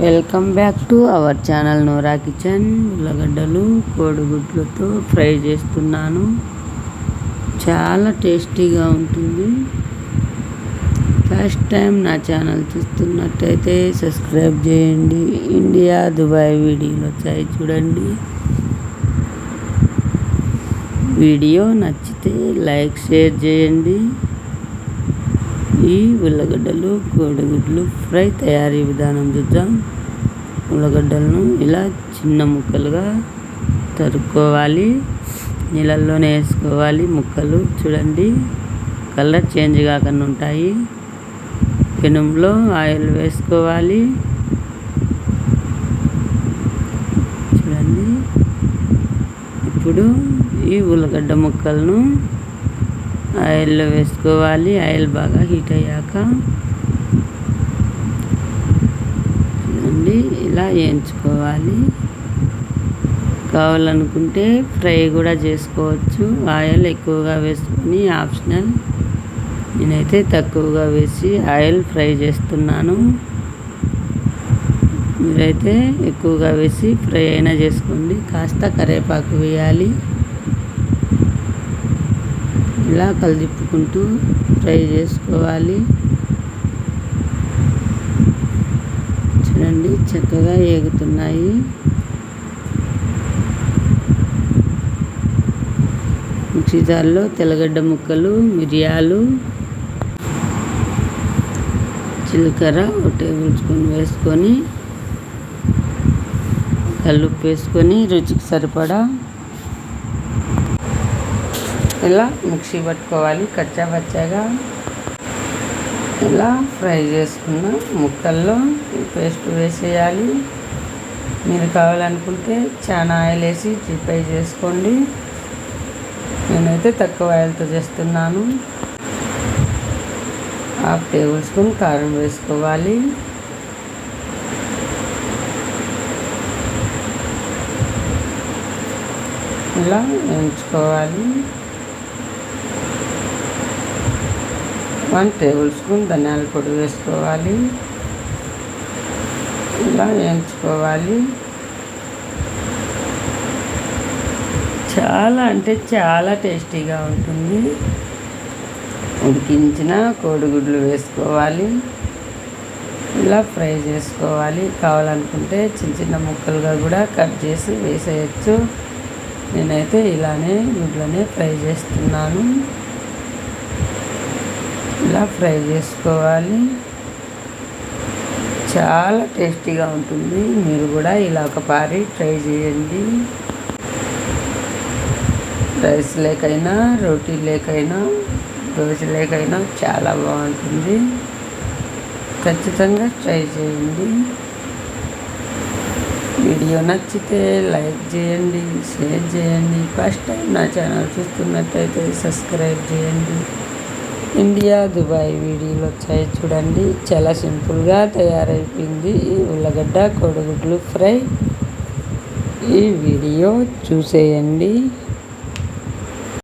Welcome back to our channel Nora kitchen. ఉల్లగడ్డలు కోడిగుడ్లతో fry చేస్తున్నాను. చాలా టేస్టీగా ఉంటుంది. ఫస్ట్ టైం నా ఛానల్ చూస్తున్నట్టయితే సబ్స్క్రైబ్ చేయండి. ఇండియా దుబాయ్ వీడియోలు వచ్చాయి చూడండి. వీడియో నచ్చితే లైక్ షేర్ చేయండి. ఈ ఉల్లగడ్డలు కోడిగుడ్లు ఫ్రై తయారీ విధానం చూద్దాం. ఉల్లగడ్డలను ఇలా చిన్న ముక్కలుగా తరుక్కోవాలి. నీళ్ళల్లోనే వేసుకోవాలి ముక్కలు. చూడండి, కలర్ చేంజ్ కాకుండా ఉంటాయి. పెనంలో ఆయిల్ వేసుకోవాలి. చూడండి, ఇప్పుడు ఈ ఉల్లగడ్డ ముక్కలను ఆయిల్లో వేసుకోవాలి. ఆయిల్ బాగా హీట్ అయ్యాక చూడండి, ఇలా వేయించుకోవాలి. కావాలనుకుంటే ఫ్రై కూడా చేసుకోవచ్చు. ఆయిల్ ఎక్కువగా వేసుకొని ఆప్షనల్. నేనైతే తక్కువగా వేసి ఆయిల్ ఫ్రై చేస్తున్నాను. మీరైతే ఎక్కువగా వేసి ఫ్రై అయినా చేసుకోండి. కాస్త కరివేపాకు వేయాలి. ఇలా కలిదిప్పుకుంటూ ఫ్రై చేసుకోవాలి. చూడండి, చక్కగా ఏగుతున్నాయి. మిక్సీ జార్లో తెల్లగడ్డ ముక్కలు, మిరియాలు, జీలకర్ర 1 టేబుల్ స్పూన్ వేసుకొని కల్లుప్పు వేసుకొని రుచికి సరిపడా ఇలా మిక్సీ పట్టుకోవాలి. కచ్చా పచ్చాగా ఇలా ఫ్రై చేసుకున్న ముక్కల్లో పేస్ట్ వేసేయాలి. మీరు కావాలనుకుంటే చాలా ఆయిల్ వేసి ఫ్రై చేసుకోండి. నేనైతే తక్కువ ఆయిల్తో చేస్తున్నాను. 1/2 టేబుల్ స్పూన్ కారం వేసుకోవాలి. ఇలా వేయించుకోవాలి. 1 టేబుల్ స్పూన్ ధనియాల పొడి వేసుకోవాలి. ఇలా వేయించుకోవాలి. చాలా అంటే చాలా టేస్టీగా ఉంటుంది. ఉడికించిన కోడిగుడ్లు వేసుకోవాలి. ఇలా ఫ్రై చేసుకోవాలి. కావాలనుకుంటే చిన్న చిన్న ముక్కలుగా కూడా కట్ చేసి వేసేయచ్చు. నేనైతే ఇలానే గుడ్లనే ఫ్రై చేస్తున్నాను. ఇలా ఫ్రై చేసుకోవాలి. చాలా టేస్టీగా ఉంటుంది. మీరు కూడా ఇలా ఒకసారి ట్రై చేయండి. రైస్ లేకైనా, రోటీ లేకైనా, దోశ లేకైనా చాలా బాగుంటుంది. ఖచ్చితంగా ట్రై చేయండి. వీడియో నచ్చితే లైక్ చేయండి, షేర్ చేయండి. ఫస్ట్ టైం నా ఛానల్ చూస్తున్నట్టయితే సబ్స్క్రైబ్ చేయండి. ఇండియా దుబాయ్ వీడియోలు వచ్చాయి చూడండి. చాలా సింపుల్గా తయారైపోయింది ఈ ఉల్లగడ్డ కోడిగుడ్లు ఫ్రై. ఈ వీడియో చూసేయండి.